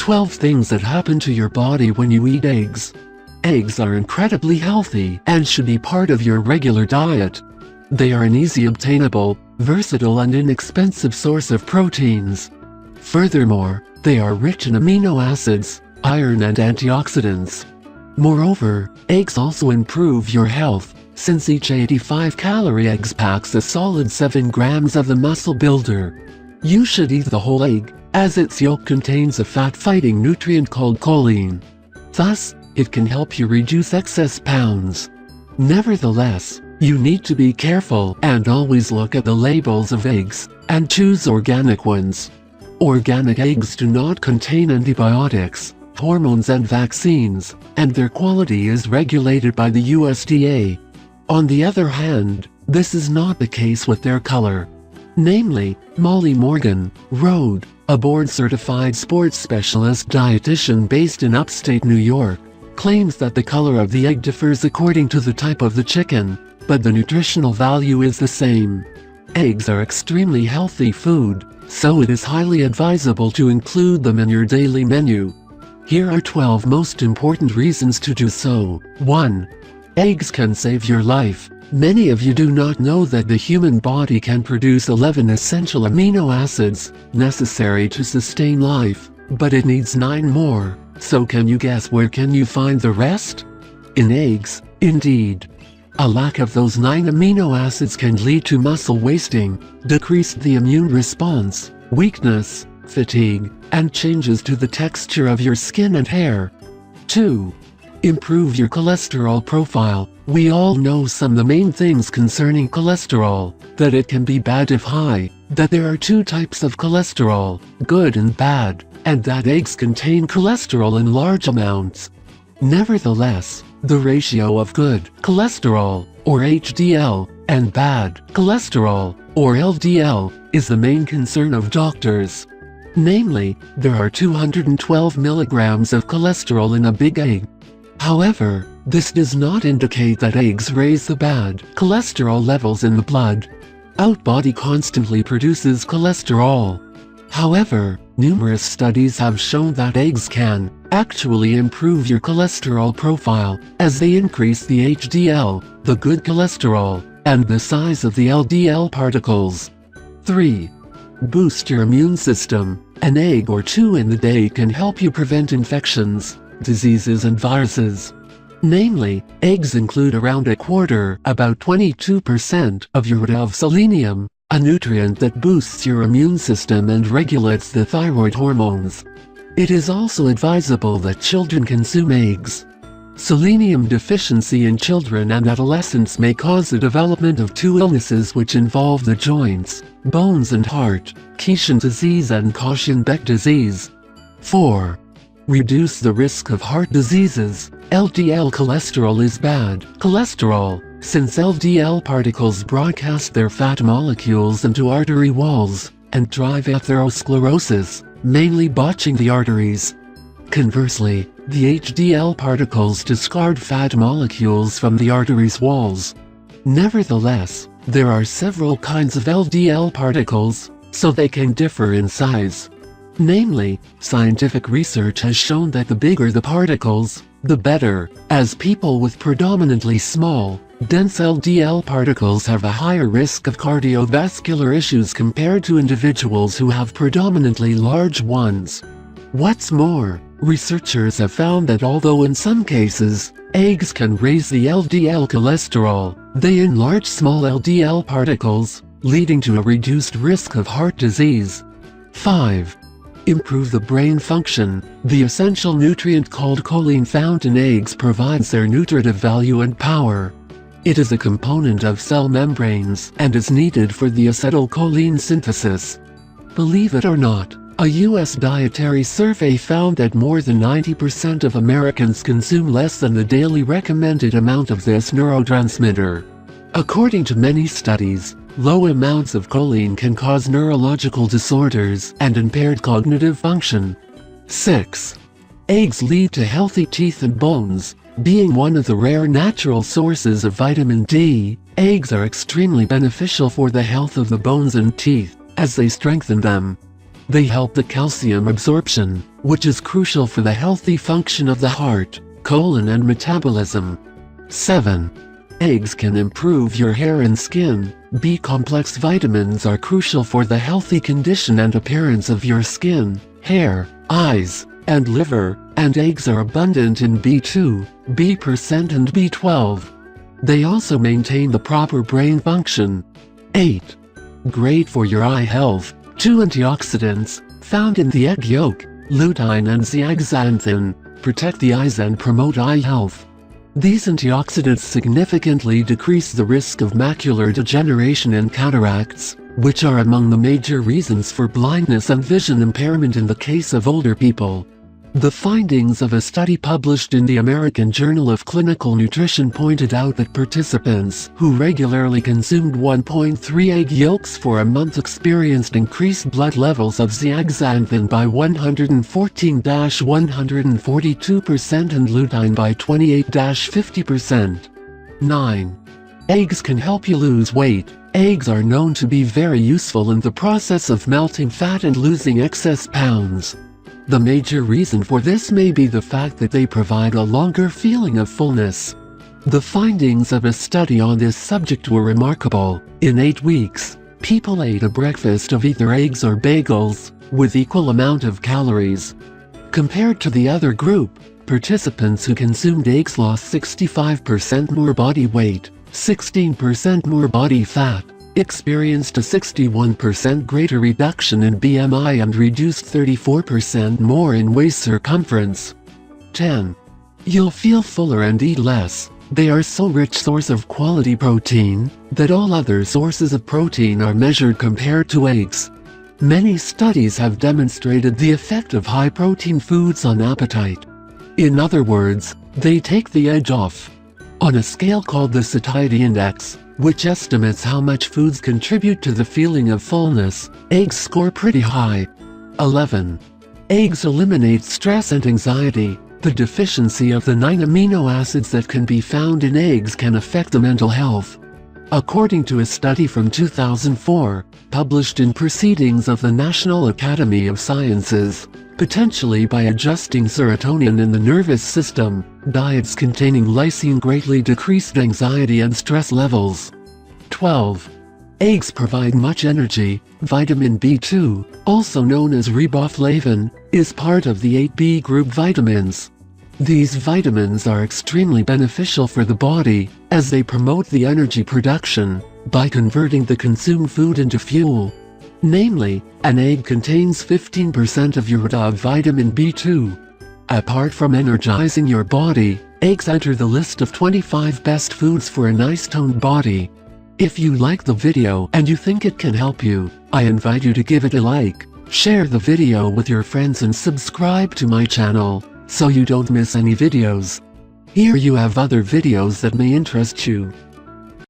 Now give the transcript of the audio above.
12 things that happen to your body when you eat eggs. Eggs are incredibly healthy and should be part of your regular diet. They are an easy obtainable, versatile and inexpensive source of proteins. Furthermore, they are rich in amino acids, iron and antioxidants. Moreover, eggs also improve your health, since each 85-calorie egg packs a solid 7 grams of the muscle builder. You should eat the whole egg, as its yolk contains a fat-fighting nutrient called choline. Thus, it can help you reduce excess pounds. Nevertheless, you need to be careful and always look at the labels of eggs, and choose organic ones. Organic eggs do not contain antibiotics, hormones and vaccines, and their quality is regulated by the USDA. On the other hand, this is not the case with their color. Namely, Molly Morgan, Road, a board-certified sports specialist dietitian based in upstate New York, claims that the color of the egg differs according to the type of the chicken, but the nutritional value is the same. Eggs are extremely healthy food, so it is highly advisable to include them in your daily menu. Here are 12 most important reasons to do so. 1. Eggs can save your life. Many of you do not know that the human body can produce 11 essential amino acids, necessary to sustain life, but it needs 9 more. So can you guess where can you find the rest? In eggs, indeed. A lack of those 9 amino acids can lead to muscle wasting, decreased the immune response, weakness, fatigue, and changes to the texture of your skin and hair. 2. Improve your cholesterol profile. We all know some of the main things concerning cholesterol, that it can be bad if high, that there are 2 types of cholesterol, good and bad, and that eggs contain cholesterol in large amounts. Nevertheless, the ratio of good cholesterol, or HDL, and bad cholesterol, or LDL, is the main concern of doctors. Namely, there are 212 milligrams of cholesterol in a big egg. However, this does not indicate that eggs raise the bad cholesterol levels in the blood. Our body constantly produces cholesterol. However, numerous studies have shown that eggs can actually improve your cholesterol profile, as they increase the HDL, the good cholesterol, and the size of the LDL particles. 3. Boost your immune system. An egg or 2 in the day can help you prevent infections, diseases and viruses. Namely, eggs include around a quarter, about 22% of your of selenium, a nutrient that boosts your immune system and regulates the thyroid hormones. It is also advisable that children consume eggs. Selenium deficiency in children and adolescents may cause the development of 2 illnesses which involve the joints, bones and heart, Cushing's disease and Cauchy-Beck disease. 4. Reduce the risk of heart diseases. LDL cholesterol is bad cholesterol, since LDL particles broadcast their fat molecules into artery walls, and drive atherosclerosis, mainly botching the arteries. Conversely, the HDL particles discard fat molecules from the arteries' walls. Nevertheless, there are several kinds of LDL particles, so they can differ in size. Namely, scientific research has shown that the bigger the particles, the better, as people with predominantly small, dense LDL particles have a higher risk of cardiovascular issues compared to individuals who have predominantly large ones. What's more, researchers have found that although in some cases, eggs can raise the LDL cholesterol, they enlarge small LDL particles, leading to a reduced risk of heart disease. 5. Improve the brain function. The essential nutrient called choline found in eggs provides their nutritive value and power. It is a component of cell membranes and is needed for the acetylcholine synthesis. Believe it or not, a U.S. dietary survey found that more than 90% of Americans consume less than the daily recommended amount of this neurotransmitter. According to many studies, low amounts of choline can cause neurological disorders and impaired cognitive function. 6. Eggs lead to healthy teeth and bones. Being one of the rare natural sources of vitamin D, eggs are extremely beneficial for the health of the bones and teeth, as they strengthen them. They help the calcium absorption, which is crucial for the healthy function of the heart, colon and metabolism. 7. Eggs can improve your hair and skin. B-complex vitamins are crucial for the healthy condition and appearance of your skin, hair, eyes, and liver, and eggs are abundant in B2, B% and B12. They also maintain the proper brain function. 8. Great for your eye health. 2 antioxidants, found in the egg yolk, lutein and zeaxanthin, protect the eyes and promote eye health. These antioxidants significantly decrease the risk of macular degeneration and cataracts, which are among the major reasons for blindness and vision impairment in the case of older people. The findings of a study published in the American Journal of Clinical Nutrition pointed out that participants who regularly consumed 1.3 egg yolks for a month experienced increased blood levels of zeaxanthin by 114-142% and lutein by 28-50%. 9. Eggs can help you lose weight. Eggs are known to be very useful in the process of melting fat and losing excess pounds. The major reason for this may be the fact that they provide a longer feeling of fullness. The findings of a study on this subject were remarkable. In 8 weeks, people ate a breakfast of either eggs or bagels, with equal amount of calories. Compared to the other group, participants who consumed eggs lost 65% more body weight, 16% more body fat, experienced a 61% greater reduction in BMI and reduced 34% more in waist circumference. 10. You'll feel fuller and eat less. They are so rich source of quality protein that all other sources of protein are measured compared to eggs. Many studies have demonstrated the effect of high-protein foods on appetite. In other words, they take the edge off. On a scale called the satiety index, which estimates how much foods contribute to the feeling of fullness, eggs score pretty high. 11. Eggs eliminate stress and anxiety. The deficiency of the 9 amino acids that can be found in eggs can affect the mental health. According to a study from 2004, published in Proceedings of the National Academy of Sciences, potentially by adjusting serotonin in the nervous system, diets containing lysine greatly decreased anxiety and stress levels. 12. Eggs provide much energy. Vitamin B2, also known as riboflavin, is part of the 8B group vitamins. These vitamins are extremely beneficial for the body, as they promote the energy production by converting the consumed food into fuel. Namely, an egg contains 15% of your vitamin B2. Apart from energizing your body, eggs enter the list of 25 best foods for a nice toned body. If you like the video and you think it can help you, I invite you to give it a like, share the video with your friends and subscribe to my channel, so you don't miss any videos. Here you have other videos that may interest you.